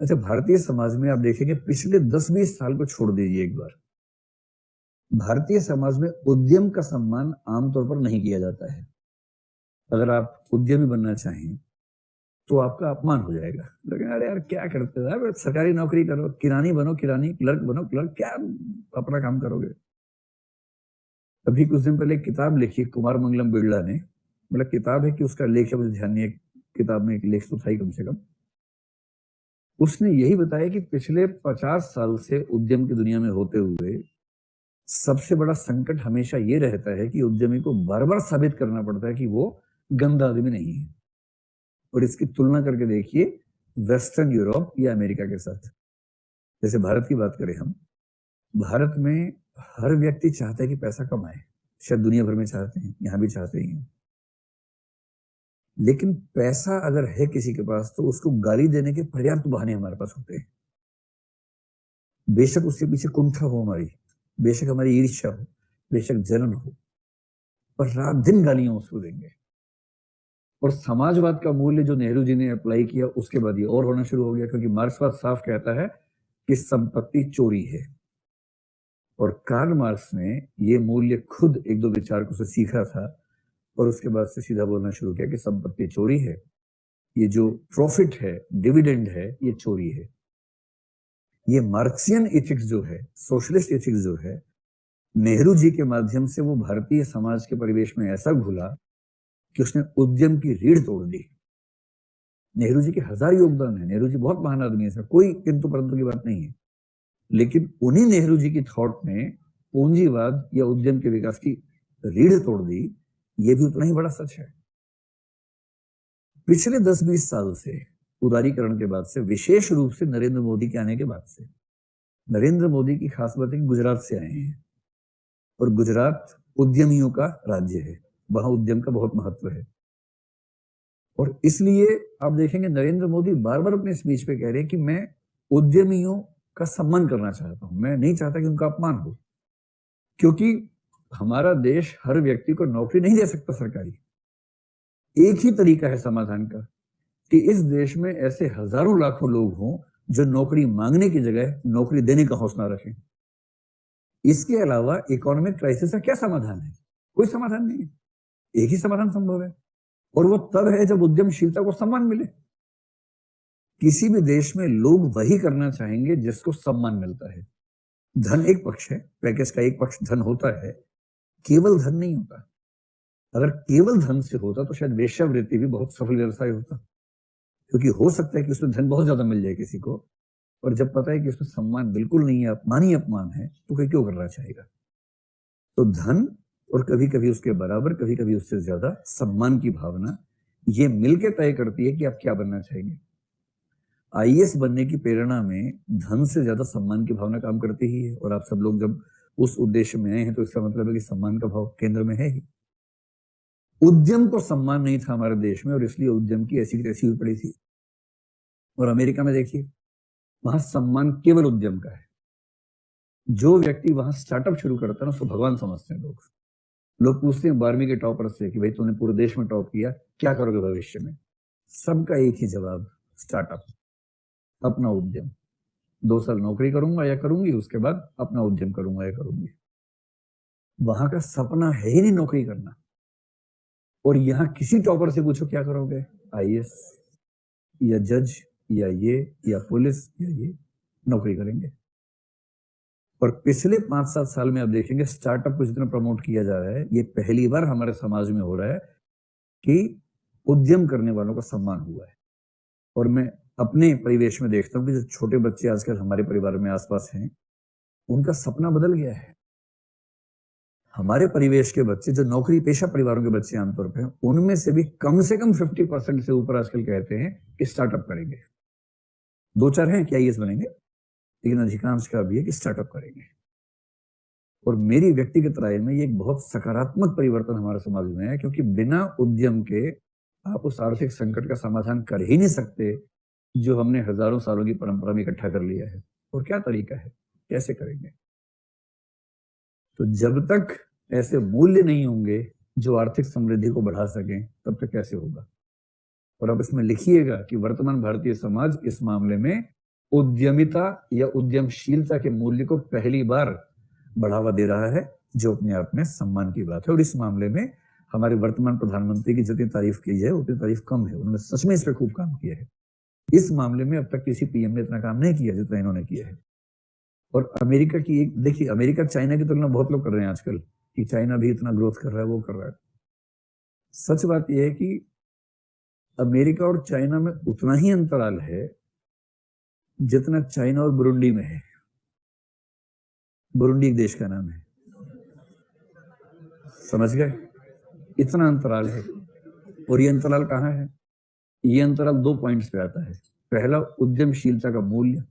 अच्छा, भारतीय समाज में आप देखेंगे पिछले 10-20 साल को छोड़ दीजिए एक बार, भारतीय समाज में उद्यम का सम्मान आमतौर पर नहीं किया जाता है। अगर आप उद्यमी बनना चाहें तो आपका अपमान हो जाएगा। लेकिन अरे यार क्या करते हो यार, सरकारी नौकरी करो, किरानी बनो किरानी, क्लर्क बनो क्लर्क, क्या अपना काम करोगे। अभी कुछ दिन पहले एक किताब लिखी कुमार मंगलम बिरला ने, मतलब किताब है कि उसका लेख है, मुझे ध्यान नहीं है, किताब में एक लेख तो था ही कम से कम। उसने यही बताया कि पिछले 50 साल से उद्यम की दुनिया में होते हुए सबसे बड़ा संकट हमेशा ये रहता है कि उद्यमी को बार बार साबित करना पड़ता है कि वो गंदा आदमी नहीं है। और इसकी तुलना करके देखिए वेस्टर्न यूरोप या अमेरिका के साथ। जैसे भारत की बात करें हम, भारत में हर व्यक्ति चाहता है कि पैसा कमाए, शायद दुनिया भर में चाहते हैं, यहां भी चाहते ही हैं। लेकिन पैसा अगर है किसी के पास तो उसको गाली देने के पर्याप्त बहाने हमारे पास होते हैं। बेशक उसके पीछे कुंठा हो हमारी, बेशक हमारी ईर्ष्या हो, बेशक जलन हो, पर रात दिन गालियां उसको देंगे। और समाजवाद का मूल्य जो नेहरू जी ने अप्लाई किया उसके बाद ये और होना शुरू हो गया, क्योंकि मार्क्सवाद साफ कहता है कि संपत्ति चोरी है। और कार्ल मार्क्स ने ये मूल्य खुद एक दो विचारकों से सीखा था और उसके बाद से सीधा बोलना शुरू किया कि संपत्ति चोरी है, ये जो प्रॉफिट है, डिविडेंड है, ये चोरी है। ये मार्क्सियन एथिक्स जो है, सोशलिस्ट एथिक्स जो है, नेहरू जी के माध्यम से वो भारतीय समाज के परिवेश में ऐसा घुला कि उसने उद्यम की रीढ़ तोड़ दी। नेहरू जी के हजार योगदान है, नेहरू जी बहुत महान आदमी है, इसमें कोई किंतु परंतु की बात नहीं है। लेकिन उन्हीं नेहरू जी की थॉट ने पूंजीवाद या उद्यम के विकास की रीढ़ तोड़ दी, ये भी उतना ही बड़ा सच है। पिछले 10-20 साल से, उदारीकरण के बाद से, विशेष रूप से नरेंद्र मोदी के आने के बाद से, नरेंद्र मोदी की खास बात है कि गुजरात से आए हैं और गुजरात उद्यमियों का राज्य है, वहां उद्यम का बहुत महत्व है। और इसलिए आप देखेंगे नरेंद्र मोदी बार बार अपने स्पीच पे कह रहे हैं कि मैं उद्यमियों का सम्मान करना चाहता हूं, मैं नहीं चाहता कि उनका अपमान हो। क्योंकि हमारा देश हर व्यक्ति को नौकरी नहीं दे सकता सरकारी। एक ही तरीका है समाधान का कि इस देश में ऐसे हजारों लाखों लोग हों जो नौकरी मांगने की जगह नौकरी देने का हौसला रखें। इसके अलावा इकोनॉमिक क्राइसिस का क्या समाधान है? कोई समाधान नहीं है। एक ही समाधान संभव है और वो तब है जब उद्यमशीलता को सम्मान मिले। किसी भी देश में लोग वही करना चाहेंगे जिसको सम्मान मिलता है। धन एक पक्ष है, पैकेज का एक पक्ष धन होता है, केवल धन नहीं होता। अगर केवल धन से होता तो शायद वेश्यावृत्ति भी बहुत सफल व्यवसाय होता, क्योंकि हो सकता है कि उसमें धन बहुत ज्यादा मिल जाए किसी को, और जब पता है कि उसमें सम्मान बिल्कुल नहीं है, अपमान ही अपमान है, तो कोई क्यों करना चाहेगा। तो धन और कभी कभी उसके बराबर, कभी कभी उससे ज्यादा सम्मान की भावना, ये मिलकर तय करती है कि आप क्या बनना चाहेंगे। आईएएस बनने की प्रेरणा में धन से ज्यादा सम्मान की भावना काम करती ही है, और आप सब लोग जब उस उद्देश्य में आए हैं तो इसका मतलब है कि सम्मान का भाव केंद्र में है ही। उद्यम को सम्मान नहीं था हमारे देश में और इसलिए उद्यम की ऐसी तैसी हुई पड़ी थी। और अमेरिका में देखिए, वहां सम्मान केवल उद्यम का है। जो व्यक्ति वहां स्टार्टअप शुरू करता है ना, उसको भगवान समझते हैं लोग। लोग पूछते हैं 12वीं के टॉपर से कि भाई तूने पूरे देश में टॉप किया, क्या करोगे भविष्य में? सबका एक ही जवाब, स्टार्टअप, अपना उद्यम। 2 साल नौकरी करूंगा या करूंगी, उसके बाद अपना उद्यम करूंगा या करूंगी। वहां का सपना है ही नहीं नौकरी करना। और यहां किसी टॉपर से पूछो क्या करोगे, आईएएस या जज या ये या पुलिस या ये, नौकरी करेंगे। और पिछले 5-7 साल में आप देखेंगे स्टार्टअप को जितना प्रमोट किया जा रहा है, ये पहली बार हमारे समाज में हो रहा है कि उद्यम करने वालों का सम्मान हुआ है। और मैं अपने परिवेश में देखता हूँ कि जो छोटे बच्चे आजकल हमारे परिवार में आसपास हैं, उनका सपना बदल गया है। हमारे परिवेश के बच्चे जो नौकरी पेशा परिवारों के बच्चे आमतौर पर, उनमें से भी कम से कम 50% से ऊपर आजकल कहते हैं कि स्टार्टअप करेंगे। 2-4 हैं कि आईएएस बनेंगे, लेकिन अधिकांश का भी है कि स्टार्टअप करेंगे। और मेरी व्यक्तिगत राय में ये एक बहुत सकारात्मक परिवर्तन हमारे समाज में है, क्योंकि बिना उद्यम के आप उस आर्थिक संकट का समाधान कर ही नहीं सकते जो हमने हजारों सालों की परंपरा में इकट्ठा कर लिया है। और क्या तरीका है, कैसे करेंगे? तो जब तक ऐसे मूल्य नहीं होंगे जो आर्थिक समृद्धि को बढ़ा सकें, तब तक कैसे होगा? और अब इसमें लिखिएगा कि वर्तमान भारतीय समाज इस मामले में उद्यमिता या उद्यमशीलता के मूल्य को पहली बार बढ़ावा दे रहा है, जो अपने आप में सम्मान की बात है। और इस मामले में हमारे वर्तमान प्रधानमंत्री की जितनी तारीफ की है उतनी तारीफ कम है। उन्होंने सच में इस पर खूब काम किया है। इस मामले में अब तक किसी पीएम ने इतना काम नहीं किया जितना इन्होंने किया है। और अमेरिका की एक देखिए, अमेरिका चाइना की तुलना बहुत लोग कर रहे हैं आजकल कि चाइना भी इतना ग्रोथ कर रहा है, वो कर रहा है। सच बात यह है कि अमेरिका और चाइना में उतना ही अंतराल है जितना चाइना और बुरुंडी में है। बुरुंडी एक देश का नाम है, समझ गए? इतना अंतराल है। और ये अंतराल कहाँ है? ये अंतराल 2 पॉइंट्स पे आता है। पहला, उद्यमशीलता का मूल्य।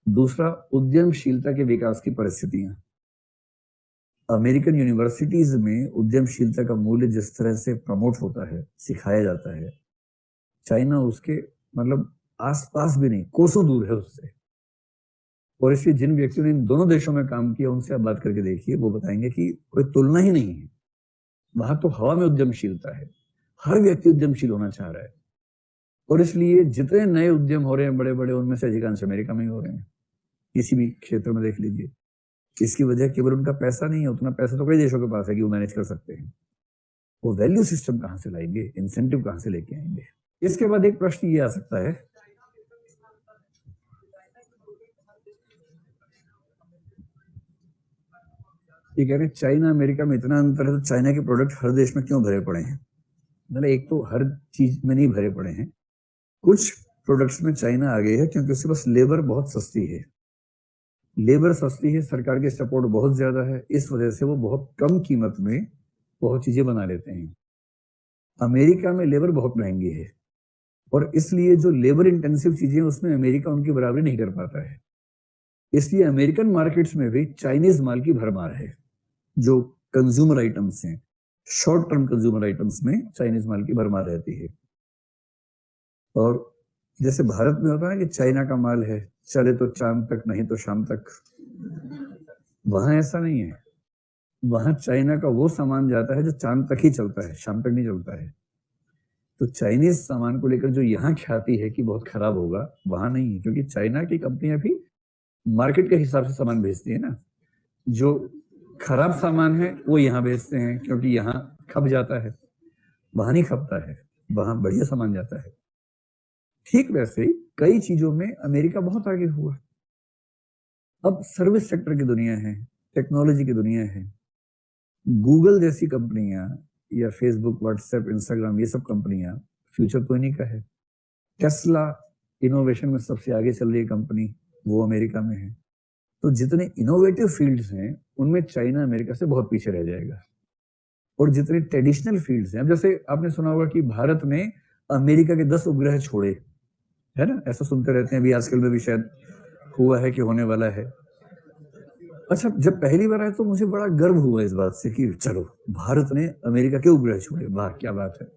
दूसरा, उद्यमशीलता के विकास की परिस्थितियां। अमेरिकन यूनिवर्सिटीज में उद्यमशीलता का मूल्य जिस तरह से प्रमोट होता है, सिखाया जाता है, चाइना उसके मतलब आसपास भी नहीं, कोसों दूर है उससे। और इसलिए जिन व्यक्तियों ने इन दोनों देशों में काम किया उनसे आप बात करके देखिए, वो बताएंगे कि कोई तुलना ही नहीं है। वहां तो हवा में उद्यमशीलता है, हर व्यक्ति उद्यमशील होना चाह रहा है। और इसलिए जितने नए उद्यम हो रहे हैं बड़े बड़े, उनमें से अधिकांश अमेरिका में ही हो रहे हैं। किसी भी क्षेत्र में देख लीजिए। इसकी वजह केवल उनका पैसा नहीं है, उतना पैसा तो कई देशों के पास है कि वो मैनेज कर सकते हैं। वो वैल्यू सिस्टम कहां से लाएंगे, इंसेंटिव कहां से लेके आएंगे? इसके बाद एक प्रश्न ये आ सकता है, ये कह रहे चाइना अमेरिका में इतना अंतर है तो चाइना के प्रोडक्ट हर देश में क्यों भरे पड़े हैं? मतलब एक तो हर चीज में नहीं भरे पड़े हैं, कुछ प्रोडक्ट्स में चाइना आगे है क्योंकि उसके पास लेबर बहुत सस्ती है। लेबर सस्ती है, सरकार की सपोर्ट बहुत ज्यादा है, इस वजह से वो बहुत कम कीमत में बहुत चीजें बना लेते हैं। अमेरिका में लेबर बहुत महंगी है और इसलिए जो लेबर इंटेंसिव चीजें उसमें अमेरिका उनकी बराबरी नहीं कर पाता है। इसलिए अमेरिकन मार्केट्स में भी चाइनीज माल की भरमार है। जो कंज्यूमर आइटम्स हैं, शॉर्ट टर्म कंज्यूमर आइटम्स में चाइनीज माल की भरमार रहती है। और जैसे भारत में होता है कि चाइना का माल है, चले तो चांद तक, नहीं तो शाम तक। वहां ऐसा नहीं है। वहां चाइना का वो सामान जाता है जो चांद तक ही चलता है, शाम तक नहीं चलता है। तो चाइनीज सामान को लेकर जो यहाँ ख्याति है कि बहुत खराब होगा, वहां नहीं है, क्योंकि चाइना की कंपनियां भी मार्केट के हिसाब से सामान भेजती है ना। जो खराब सामान है वो यहाँ भेजते हैं क्योंकि यहाँ खप जाता है, वहां नहीं खपता है, वहां बढ़िया सामान जाता है। ठीक वैसे ही कई चीजों में अमेरिका बहुत आगे हुआ। अब सर्विस सेक्टर की दुनिया है, टेक्नोलॉजी की दुनिया है। गूगल जैसी कंपनियां या फेसबुक, व्हाट्सएप, इंस्टाग्राम, ये सब कंपनियां, फ्यूचर तो इन्हीं का है। टेस्ला इनोवेशन में सबसे आगे चल रही कंपनी, वो अमेरिका में है। तो जितने इनोवेटिव फील्ड्स हैं उनमें चाइना अमेरिका से बहुत पीछे रह जाएगा। और जितने ट्रेडिशनल फील्ड्स हैं, अब जैसे आपने सुना होगा कि भारत ने अमेरिका के 10 उपग्रह छोड़े, है ना? ऐसा सुनते रहते हैं, अभी आजकल में भी शायद हुआ है कि होने वाला है। अच्छा, जब पहली बार आया तो मुझे बड़ा गर्व हुआ इस बात से कि चलो भारत ने अमेरिका के उपग्रह छोड़े, वाह क्या बात है।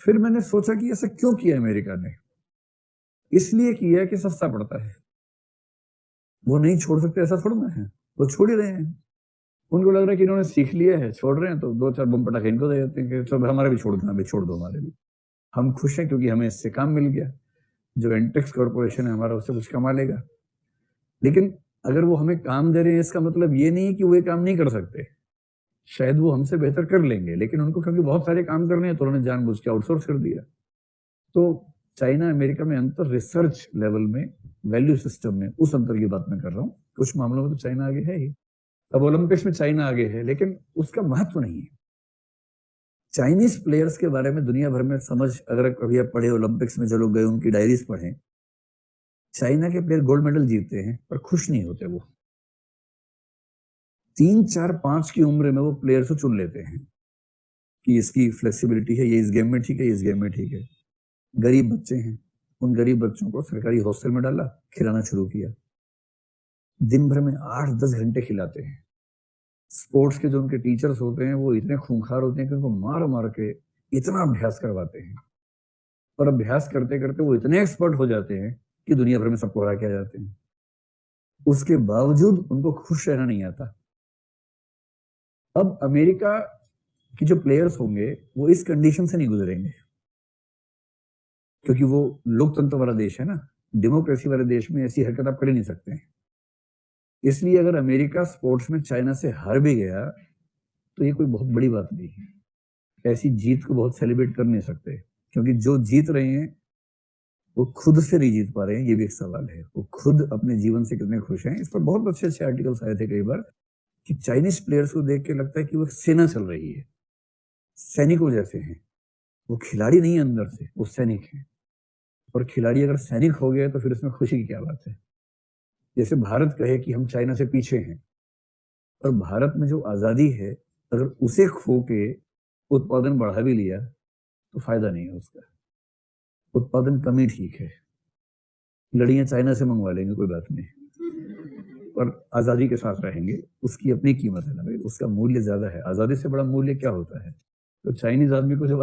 फिर मैंने सोचा कि ऐसा क्यों किया अमेरिका ने? इसलिए किया कि सस्ता पड़ता है। वो नहीं छोड़ सकते ऐसा थोड़ा ना है, वो छोड़ ही रहे हैं। उनको लग रहा है कि इन्होंने सीख लिया है, छोड़ रहे हैं, तो 2-4 बम पटाखे इनको दे देते हैं कि चलो हमारे भी छोड़ देना, भी छोड़ दो हमारे भी। हम खुश हैं क्योंकि हमें इससे काम मिल गया। जो एंटेक्स कॉर्पोरेशन है हमारा, उससे कुछ कमा लेगा। लेकिन अगर वो हमें काम दे रहे हैं, इसका मतलब ये नहीं है कि वो ये काम नहीं कर सकते। शायद वो हमसे बेहतर कर लेंगे, लेकिन उनको क्योंकि बहुत सारे काम करने हैं तो उन्होंने जानबूझ के आउटसोर्स कर दिया। तो चाइना अमेरिका में अंतर रिसर्च लेवल में, वैल्यू सिस्टम में, उस अंतर की बात मैं कर रहा हूँ। कुछ मामलों में तो चाइना आगे है ही। अब ओलंपिक्स में चाइना आगे है, लेकिन उसका महत्व नहीं है। चाइनीज प्लेयर्स के बारे में दुनिया भर में समझ, अगर कभी आप पढ़े ओलंपिक्स में जो लोग गए उनकी डायरीज पढ़ें, चाइना के प्लेयर गोल्ड मेडल जीतते हैं पर खुश नहीं होते। वो 3, 4, 5 की उम्र में वो प्लेयर्स को चुन लेते हैं कि इसकी फ्लेक्सिबिलिटी है, ये इस गेम में ठीक है, ये इस गेम में ठीक है। गरीब बच्चे हैं, उन गरीब बच्चों को सरकारी हॉस्टल में डाला, खिलाना शुरू किया। दिन भर में 8-10 घंटे खिलाते हैं। स्पोर्ट्स के जो उनके टीचर्स होते हैं वो इतने खूंखार होते हैं कि उनको मार मार के इतना अभ्यास करवाते हैं। और अभ्यास करते करते वो इतने एक्सपर्ट हो जाते हैं कि दुनिया भर में सबको हरा के आ जाते हैं। उसके बावजूद उनको खुश रहना नहीं आता। अब अमेरिका की जो प्लेयर्स होंगे वो इस कंडीशन से नहीं गुजरेंगे, क्योंकि वो लोकतंत्र वाला देश है ना। डेमोक्रेसी वाले देश में ऐसी हरकत आप कर ही नहीं सकते हैं। इसलिए अगर अमेरिका स्पोर्ट्स में चाइना से हार भी गया तो ये कोई बहुत बड़ी बात नहीं है। ऐसी जीत को बहुत सेलिब्रेट कर नहीं सकते, क्योंकि जो जीत रहे हैं वो खुद से नहीं जीत पा रहे हैं, ये भी एक सवाल है। वो खुद अपने जीवन से कितने खुश हैं। इस पर बहुत अच्छे अच्छे आर्टिकल्स आए थे कई बार कि चाइनीज प्लेयर्स को देख के लगता है कि वो सेना चल रही है, सैनिकों जैसे हैं। वो खिलाड़ी नहीं है अंदर से, वो सैनिक हैं। और खिलाड़ी अगर सैनिक हो गए तो फिर इसमें खुशी की क्या बात है। जैसे भारत कहे कि हम चाइना से पीछे हैं, और भारत में जो आजादी है अगर उसे खो के उत्पादन बढ़ा भी लिया तो फायदा नहीं है उसका। उत्पादन कम ही ठीक है। लड़ियां चाइना से मंगवा लेंगे, कोई बात नहीं, और आजादी के साथ रहेंगे। उसकी अपनी कीमत है ना भाई, उसका मूल्य ज्यादा है। आजादी से बड़ा मूल्य क्या होता है। तो चाइनीज आदमी को जब